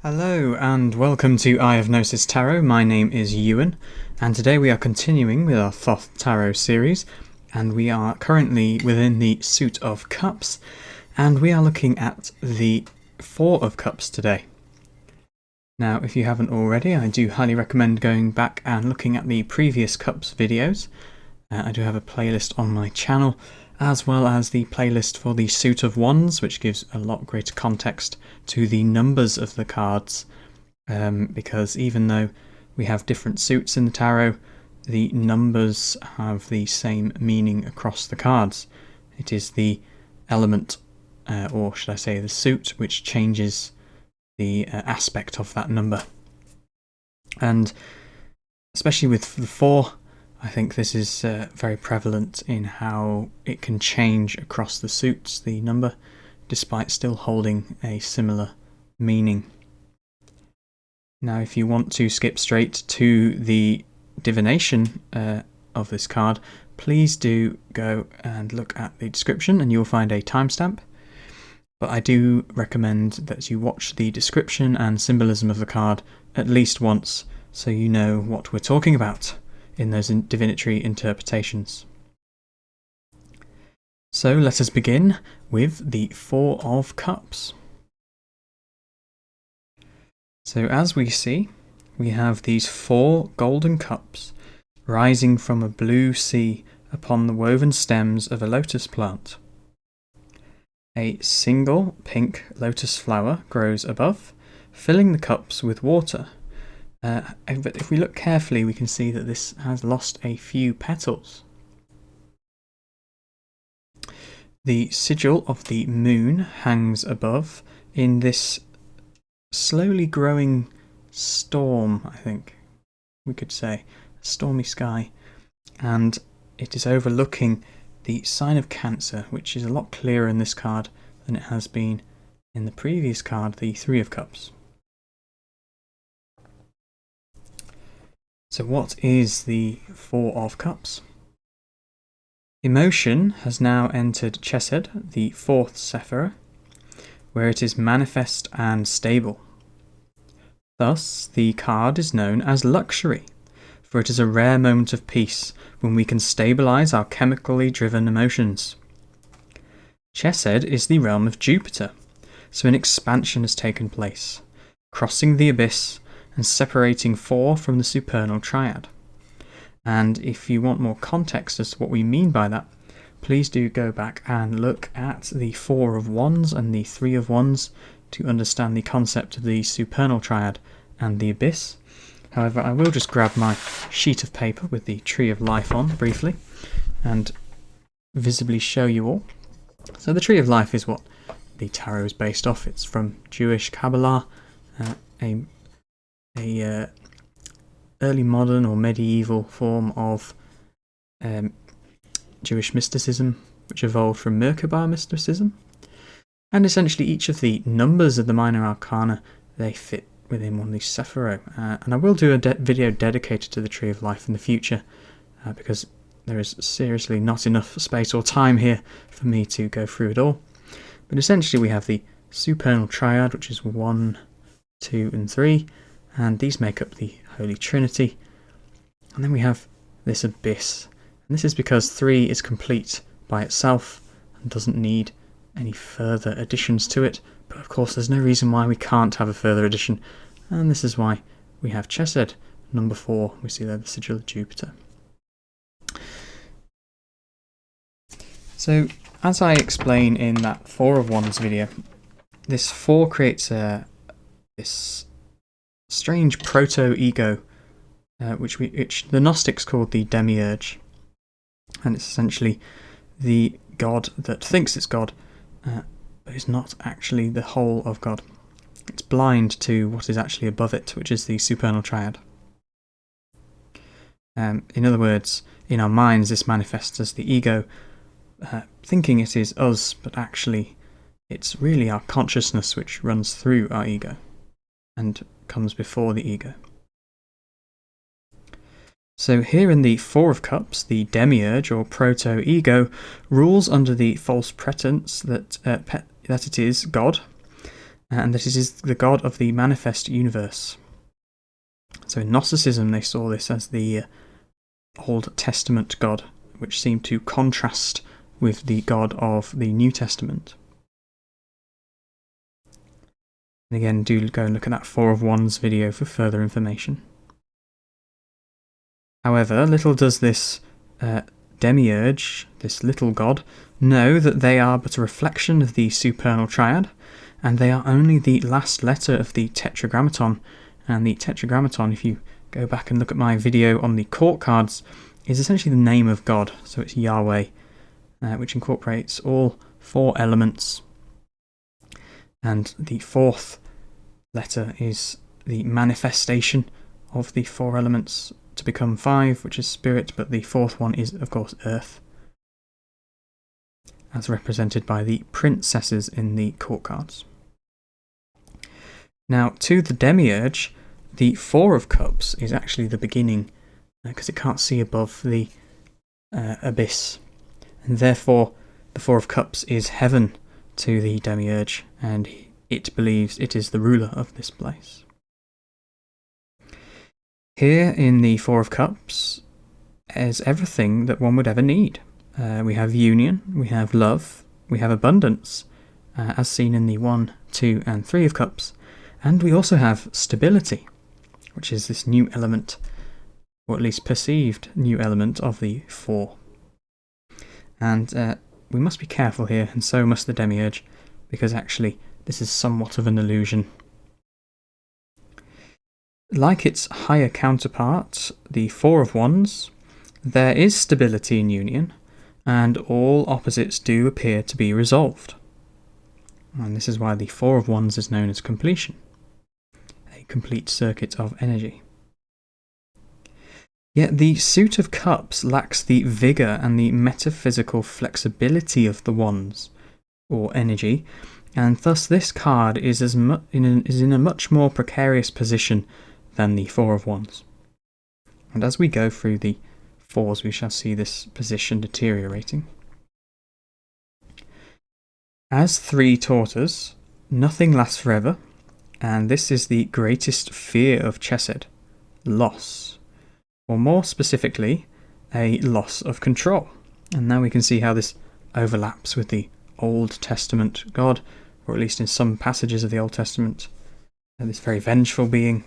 Hello and welcome to Eye of Gnosis Tarot. My name is Ewan and today we are continuing with our Thoth Tarot series, and we are currently within the Suit of Cups and we are looking at the Four of Cups today. Now if you haven't already, I do highly recommend going back and looking at the previous Cups videos. I do have a playlist on my channel, as well as the playlist for the Suit of Wands, which gives a lot greater context to the numbers of the cards, because even though we have different suits in the tarot, the numbers have the same meaning across the cards. It is the element, or should I say the suit, which changes the aspect of that number. And especially with the 4, I think this is very prevalent in how it can change across the suits, the number, despite still holding a similar meaning. Now if you want to skip straight to the divination of this card, please do go and look at the description and you'll find a timestamp. But I do recommend that you watch the description and symbolism of the card at least once, so you know what we're talking about in those divinatory interpretations. So let us begin with the Four of Cups. So as we see, we have these 4 golden cups rising from a blue sea upon the woven stems of a lotus plant. A single pink lotus flower grows above, filling the cups with water. But if we look carefully, we can see that this has lost a few petals. The sigil of the moon hangs above in this slowly growing storm, I think we could say, stormy sky, and it is overlooking the sign of Cancer, which is a lot clearer in this card than it has been in the previous card, the Three of Cups. So what is the Four of Cups? Emotion has now entered Chesed, the 4th Sephirah, where it is manifest and stable. Thus, the card is known as luxury, for it is a rare moment of peace when we can stabilize our chemically driven emotions. Chesed is the realm of Jupiter, so an expansion has taken place, crossing the abyss and separating 4 from the supernal triad. And if you want more context as to what we mean by that, please do go back and look at the 4 of Wands and the 3 of Wands to understand the concept of the supernal triad and the abyss. However, I will just grab my sheet of paper with the Tree of Life on briefly and visibly show you all. So the Tree of Life is what the tarot is based off. It's from Jewish Kabbalah, a early modern or medieval form of Jewish mysticism, which evolved from Merkabah mysticism. And essentially each of the numbers of the Minor Arcana, they fit within one of these Sephirah. And I will do a video dedicated to the Tree of Life in the future, because there is seriously not enough space or time here for me to go through it all. But essentially we have the supernal triad, which is 1, 2 and 3, and these make up the Holy Trinity. And then we have this abyss, and this is because 3 is complete by itself and doesn't need any further additions to it, but of course there's no reason why we can't have a further addition, and this is why we have Chesed, number 4, we see there the sigil of Jupiter. So as I explain in that 4 of Wands video, this 4 creates this strange proto-ego, which the Gnostics called the demiurge, and it's essentially the god that thinks it's God, but is not actually the whole of God. It's blind to what is actually above it, which is the supernal triad. In other words, in our minds this manifests as the ego, thinking it is us, but actually it's really our consciousness which runs through our ego and comes before the ego. So here in the Four of Cups, the demiurge or proto-ego rules under the false pretense that it is God, and that it is the god of the manifest universe. So in Gnosticism they saw this as the Old Testament god, which seemed to contrast with the god of the New Testament. And again, do go and look at that Four of Wands video for further information. However, little does this demiurge, this little god, know that they are but a reflection of the supernal triad, and they are only the last letter of the tetragrammaton. And the tetragrammaton, if you go back and look at my video on the court cards, is essentially the name of God. So it's Yahweh, which incorporates all four elements. And the fourth letter is the manifestation of the four elements to become five, which is spirit, but the fourth one is, of course, earth, as represented by the princesses in the court cards. Now, to the demiurge, the Four of Cups is actually the beginning, because it can't see above the abyss, and therefore the Four of Cups is heaven to the demiurge, and it believes it is the ruler of this place. Here in the Four of Cups is everything that one would ever need. We have union, we have love, we have abundance, as seen in the 1, 2 and 3 of Cups, and we also have stability, which is this new element, or at least perceived new element of the four. And we must be careful here, and so must the demiurge, because actually this is somewhat of an illusion. Like its higher counterpart, the Four of Wands, there is stability in union, and all opposites do appear to be resolved. And this is why the Four of Wands is known as completion, a complete circuit of energy. Yet the Suit of Cups lacks the vigour and the metaphysical flexibility of the Wands, or energy, and thus this card is in a much more precarious position than the Four of Wands. And as we go through the fours, we shall see this position deteriorating. As 3 taught us, nothing lasts forever, and this is the greatest fear of Chesed, loss, or more specifically, a loss of control. And now we can see how this overlaps with the Old Testament God, or at least in some passages of the Old Testament, this very vengeful being.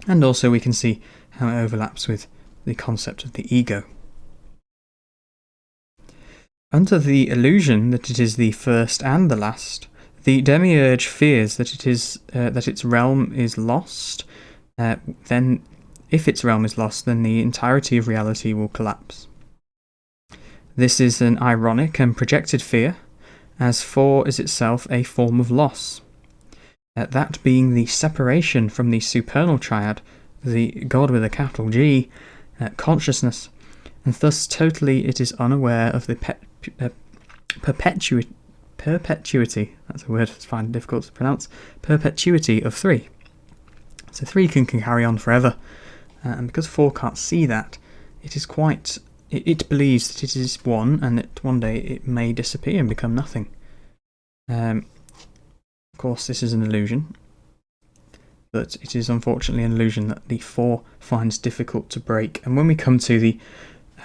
And also we can see how it overlaps with the concept of the ego. Under the illusion that it is the first and the last, the demiurge fears that that its realm is lost. Then, if its realm is lost, then the entirety of reality will collapse. This is an ironic and projected fear, as 4 is itself a form of loss. That being the separation from the supernal triad, the God with a capital G, consciousness, and thus totally it is unaware of the perpetuity, that's a word that's fine difficult to pronounce, perpetuity of 3. So 3 can carry on forever, and because 4 can't see that, it believes that it is one, and that one day it may disappear and become nothing. Of course, this is an illusion, but it is unfortunately an illusion that the 4 finds difficult to break. And when we come to the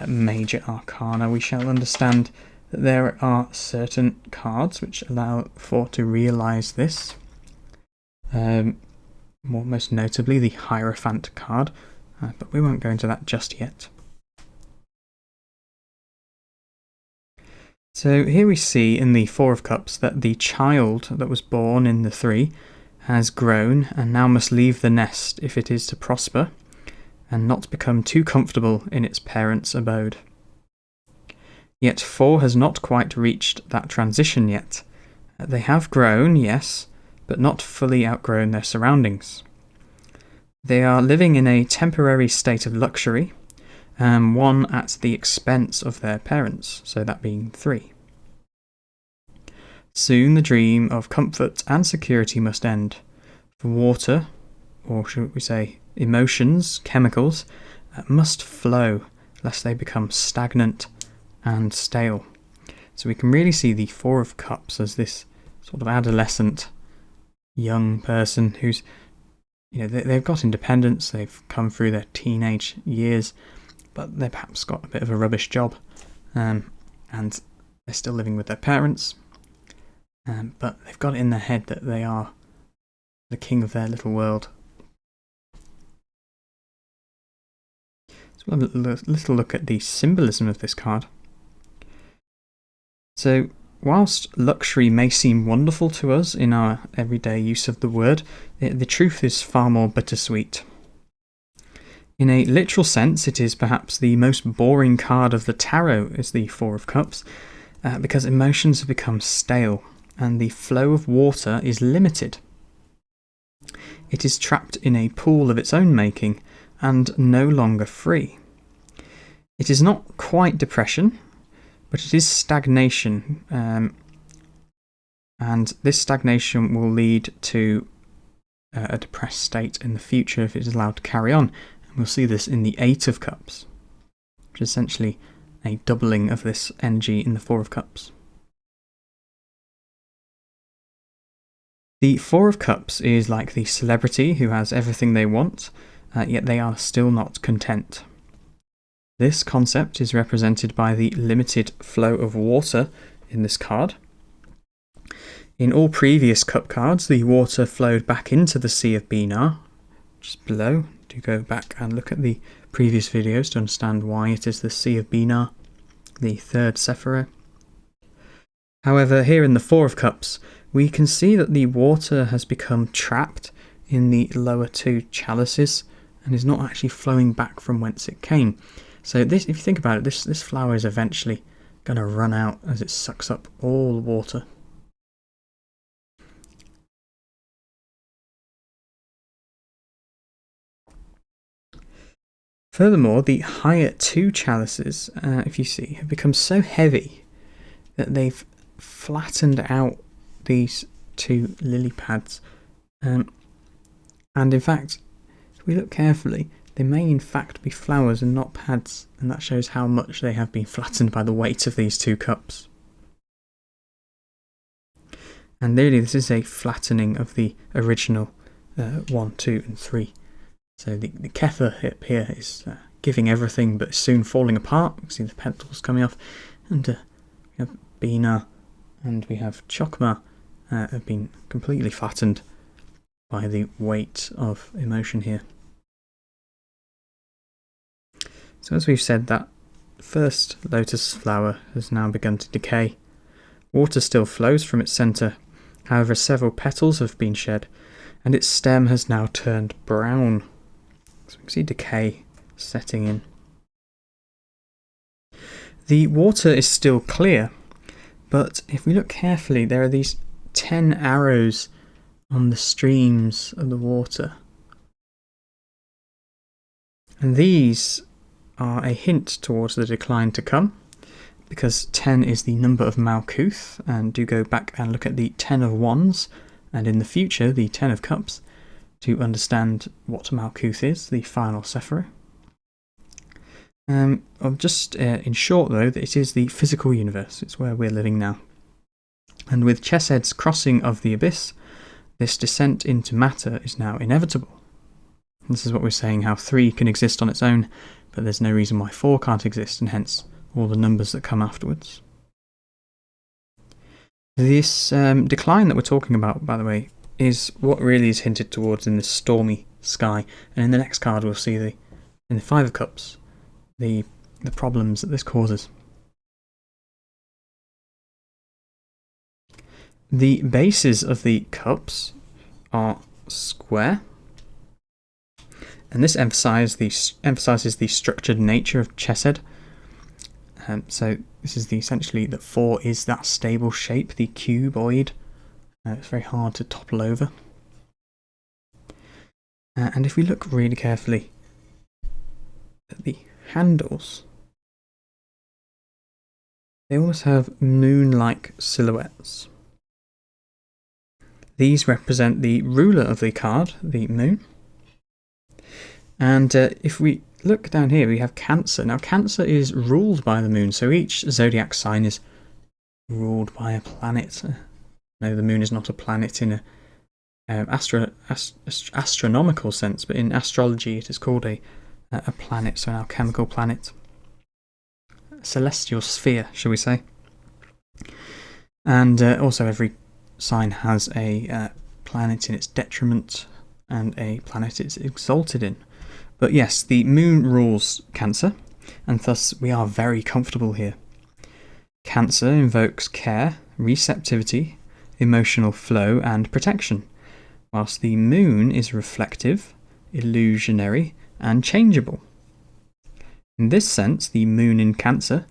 Major Arcana, we shall understand that there are certain cards which allow 4 to realise this. Most notably the Hierophant card, but we won't go into that just yet. So here we see in the Four of Cups that the child that was born in the 3 has grown and now must leave the nest if it is to prosper and not become too comfortable in its parents' abode. Yet 4 has not quite reached that transition yet. They have grown, yes, but not fully outgrown their surroundings. They are living in a temporary state of luxury, one at the expense of their parents, so that being 3. Soon the dream of comfort and security must end, for water, or should we say emotions, chemicals, must flow, lest they become stagnant and stale. So we can really see the Four of Cups as this sort of adolescent young person who's, they've got independence, they've come through their teenage years, but they've perhaps got a bit of a rubbish job, and they're still living with their parents, but they've got it in their head that they are the king of their little world. So we'll have a little look at the symbolism of this card. So, whilst luxury may seem wonderful to us in our everyday use of the word, the truth is far more bittersweet. In a literal sense, it is perhaps the most boring card of the tarot is the Four of Cups, because emotions have become stale and the flow of water is limited. It is trapped in a pool of its own making and no longer free. It is not quite depression, but it is stagnation, and this stagnation will lead to a depressed state in the future if it is allowed to carry on. And we'll see this in the Eight of Cups, which is essentially a doubling of this energy in the Four of Cups. The Four of Cups is like the celebrity who has everything they want, yet they are still not content. This concept is represented by the limited flow of water in this card. In all previous cup cards, the water flowed back into the Sea of Binar, just below. Do go back and look at the previous videos to understand why it is the Sea of Binar, the third Sephirah. However, here in the Four of Cups, we can see that the water has become trapped in the lower two chalices and is not actually flowing back from whence it came. So this, if you think about it, this flower is eventually going to run out as it sucks up all the water. Furthermore, the higher two chalices, if you see, have become so heavy that they've flattened out these two lily pads. And in fact, if we look carefully, they may in fact be flowers and not pads, and that shows how much they have been flattened by the weight of these two cups. And really, this is a flattening of the original 1, 2 and 3. So the Kether hip here is giving everything but soon falling apart. You can see the petals coming off, and we have Bina and we have Chokmah have been completely flattened by the weight of emotion here. So as we've said, that first lotus flower has now begun to decay. Water still flows from its centre, however several petals have been shed, and its stem has now turned brown. So we can see decay setting in. The water is still clear, but if we look carefully, there are these 10 arrows on the streams of the water. And these are a hint towards the decline to come, because 10 is the number of Malkuth, and do go back and look at the 10 of Wands, and in the future the 10 of Cups, to understand what Malkuth is, the final Sephirah. Just in short though, that it is the physical universe, it's where we're living now. And with Chesed's crossing of the abyss, this descent into matter is now inevitable. This is what we're saying, how 3 can exist on its own, but there's no reason why 4 can't exist, and hence all the numbers that come afterwards. This decline that we're talking about, by the way, is what really is hinted towards in this stormy sky, and in the next card we'll see in the Five of Cups the problems that this causes. The bases of the cups are square, and this emphasizes the structured nature of Chesed. So this is essentially that 4 is that stable shape, the cuboid. It's very hard to topple over. And if we look really carefully at the handles, they almost have moon-like silhouettes. These represent the ruler of the card, the moon. And if we look down here, we have Cancer. Now, Cancer is ruled by the moon, so each zodiac sign is ruled by a planet. No, the moon is not a planet in astronomical sense, but in astrology it is called a planet, so an alchemical planet. A celestial sphere, shall we say. And also every sign has a planet in its detriment and a planet it's exalted in. But yes, the moon rules Cancer, and thus we are very comfortable here. Cancer invokes care, receptivity, emotional flow and protection, whilst the moon is reflective, illusionary and changeable. In this sense, the moon in Cancer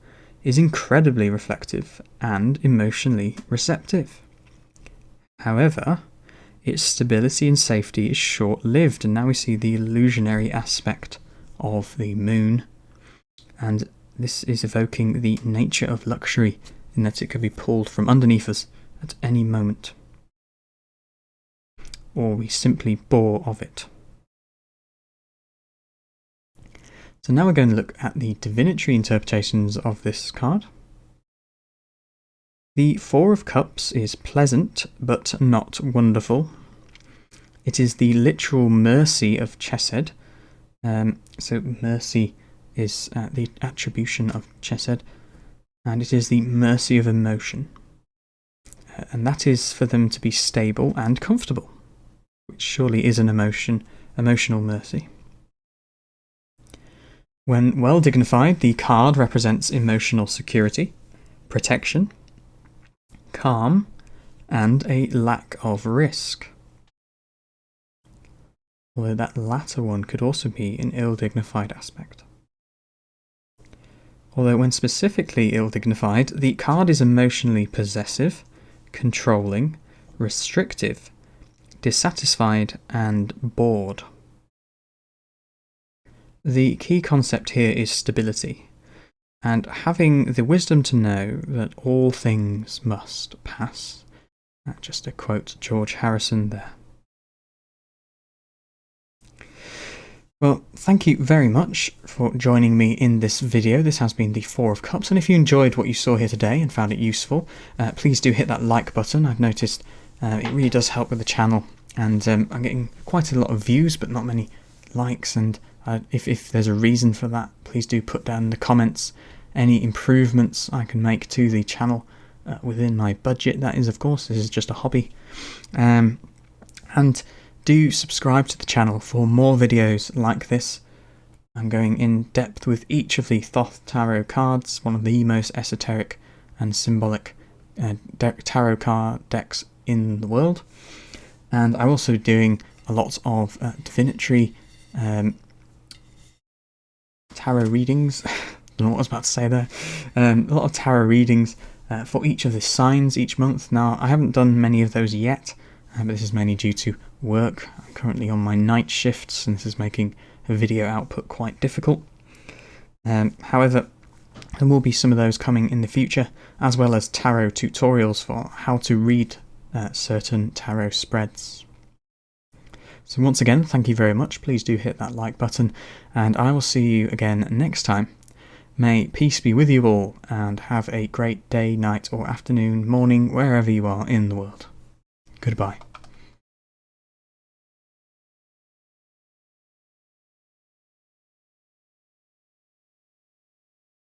is incredibly reflective and emotionally receptive. However, its stability and safety is short-lived, and now we see the illusionary aspect of the moon, and this is evoking the nature of luxury in that it could be pulled from underneath us at any moment, or we simply bore of it. So now we're going to look at the divinatory interpretations of this card. The Four of Cups is pleasant but not wonderful. It is the literal mercy of Chesed. So mercy is the attribution of Chesed, and it is the mercy of emotion. And that is for them to be stable and comfortable, which surely is an emotional mercy. When well dignified, the card represents emotional security, protection, calm, and a lack of risk. Although that latter one could also be an ill-dignified aspect. Although when specifically ill-dignified, the card is emotionally possessive, controlling, restrictive, dissatisfied, and bored. The key concept here is stability, and having the wisdom to know that all things must pass. Just to quote George Harrison there. Well, thank you very much for joining me in this video. This has been the Four of Cups, and if you enjoyed what you saw here today and found it useful, please do hit that like button. I've noticed it really does help with the channel, and I'm getting quite a lot of views but not many likes, and if there's a reason for that, please do put down in the comments any improvements I can make to the channel within my budget. That is, of course, this is just a hobby. And do subscribe to the channel for more videos like this. I'm going in depth with each of the Thoth Tarot cards, one of the most esoteric and symbolic tarot card decks in the world. And I'm also doing a lot of divinatory tarot readings. Don't know what I was about to say there. A lot of tarot readings for each of the signs each month. Now, I haven't done many of those yet, but this is mainly due to work. I'm currently on my night shifts, and this is making a video output quite difficult. However, there will be some of those coming in the future, as well as tarot tutorials for how to read certain tarot spreads. So once again, thank you very much. Please do hit that like button, and I will see you again next time. May peace be with you all, and have a great day, night, or afternoon, morning, wherever you are in the world. Goodbye.